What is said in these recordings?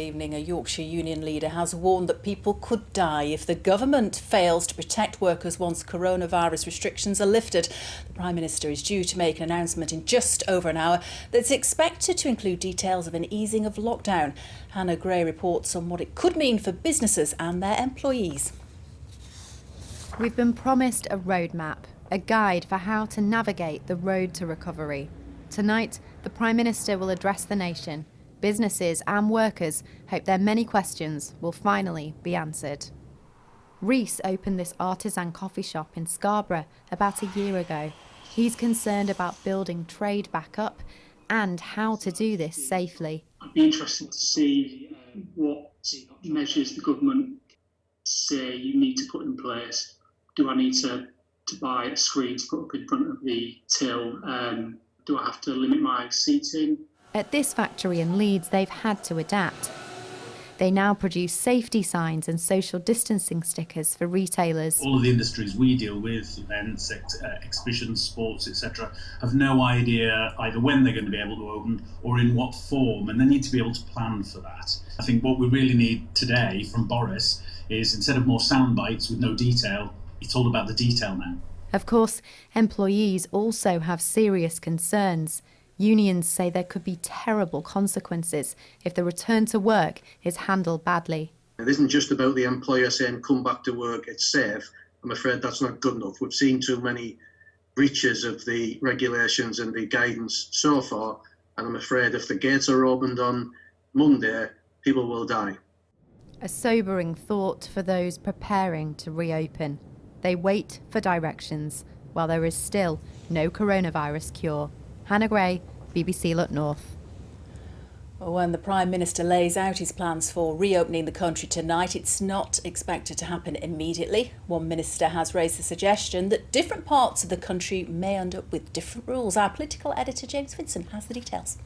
evening. A Yorkshire union leader has warned that people could die if the government fails to protect workers once coronavirus restrictions are lifted. The Prime Minister is due to make an announcement in just over an hour that's expected to include details of an easing of lockdown. Hannah Gray reports on what it could mean for businesses and their employees. We've been promised a roadmap, a guide for how to navigate the road to recovery. Tonight, the Prime Minister will address the nation. Businesses and workers hope their many questions will finally be answered. Reese opened this artisan coffee shop in Scarborough about a year ago. He's concerned about building trade back up and how to do this safely. I'd be interested to see what measures the government say you need to put in place. Do I need to buy a screen to put up in front of the till? Do I have to limit my seating? At this factory in Leeds, they've had to adapt. They now produce safety signs and social distancing stickers for retailers. All of the industries we deal with, events, exhibitions, sports, etc., have no idea either when they're going to be able to open or in what form, and they need to be able to plan for that. I think what we really need today from Boris is, instead of more sound bites with no detail, it's all about the detail now. Of course, employees also have serious concerns. Unions say there could be terrible consequences if the return to work is handled badly. It isn't just about the employer saying, come back to work, it's safe. I'm afraid that's not good enough. We've seen too many breaches of the regulations and the guidance so far, and I'm afraid if the gates are opened on Monday, people will die. A sobering thought for those preparing to reopen. They wait for directions while there is still no coronavirus cure. Hannah Gray, BBC Look North. When the Prime Minister lays out his plans for reopening the country tonight, it's not expected to happen immediately. One minister has raised the suggestion that different parts of the country may end up with different rules. Our political editor James Vincent has the details.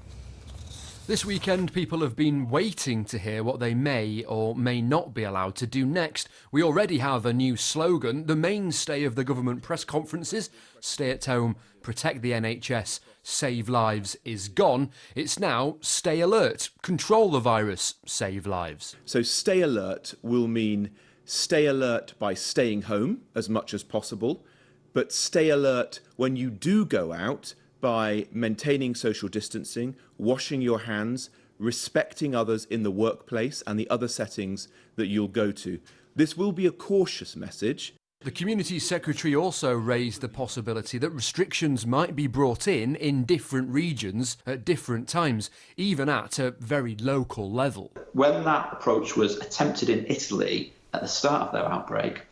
This weekend, people have been waiting to hear what they may or may not be allowed to do next. We already have a new slogan, the mainstay of the government press conferences: stay at home, protect the NHS, save lives is gone. It's now stay alert, control the virus, save lives. So stay alert will mean stay alert by staying home as much as possible, but stay alert when you do go out by maintaining social distancing, washing your hands, respecting others in the workplace and the other settings that you'll go to. This will be a cautious message. The Community Secretary also raised the possibility that restrictions might be brought in different regions at different times, even at a very local level. When that approach was attempted in Italy at the start of their outbreak,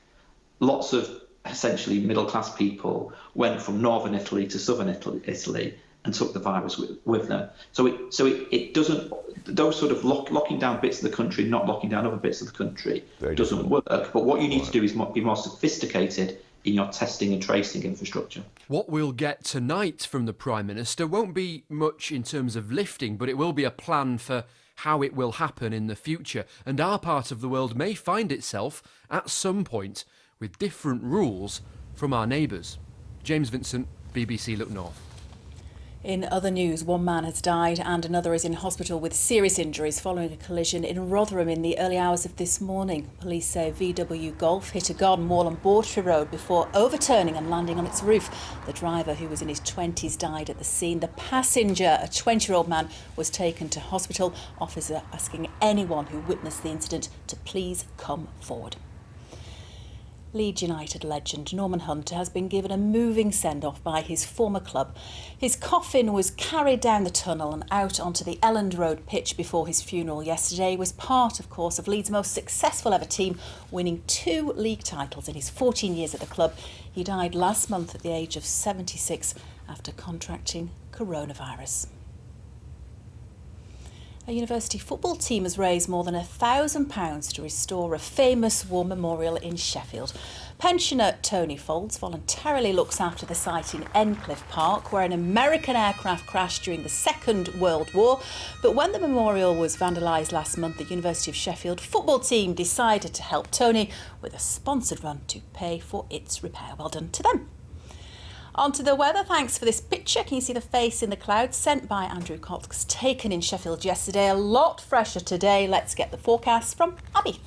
lots of essentially middle-class people went from northern Italy to southern Italy and took the virus with them. So it doesn't, those sort of locking down bits of the country, not locking down other bits of the country, doesn't work. But what you need to do is be more sophisticated in your testing and tracing infrastructure. What we'll get tonight from the Prime Minister won't be much in terms of lifting, but it will be a plan for how it will happen in the future. And our part of the world may find itself at some point with different rules from our neighbours. James Vincent, BBC Look North. In other news, one man has died and another is in hospital with serious injuries following a collision in Rotherham in the early hours of this morning. Police say VW Golf hit a garden wall on Bawtry Road before overturning and landing on its roof. The driver, who was in his 20s, died at the scene. The passenger, a 20-year-old man, was taken to hospital. Officer asking anyone who witnessed the incident to please come forward. Leeds United legend Norman Hunter has been given a moving send-off by his former club. His coffin was carried down the tunnel and out onto the Elland Road pitch before his funeral yesterday. He was part, of course, of Leeds' most successful ever team, winning 2 league titles in his 14 years at the club. He died last month at the age of 76 after contracting coronavirus. A university football team has raised more than £1,000 to restore a famous war memorial in Sheffield. Pensioner Tony Folds voluntarily looks after the site in Endcliffe Park, where an American aircraft crashed during the Second World War. But when the memorial was vandalised last month, the University of Sheffield football team decided to help Tony with a sponsored run to pay for its repair. Well done to them. On to the weather. Thanks for this picture. Can you see the face in the clouds? Sent by Andrew Cox, taken in Sheffield yesterday. A lot fresher today. Let's get the forecast from Abby.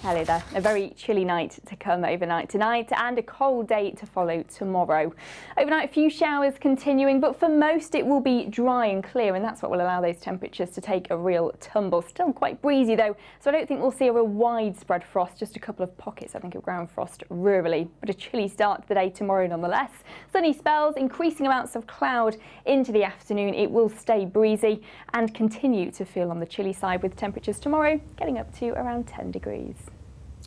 Hello there. A very chilly night to come overnight tonight and a cold day to follow tomorrow. Overnight, a few showers continuing, but for most it will be dry and clear, and that's what will allow those temperatures to take a real tumble. Still quite breezy though, so I don't think we'll see a real widespread frost, just a couple of pockets, I think, of ground frost rurally. But a chilly start to the day tomorrow nonetheless. Sunny spells, increasing amounts of cloud into the afternoon. It will stay breezy and continue to feel on the chilly side, with temperatures tomorrow getting up to around 10 degrees.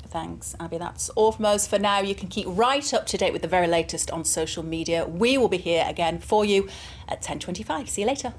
Thanks, Abby. That's all from us for now. You can keep right up to date with the very latest on social media. We will be here again for you at 10:25. See you later.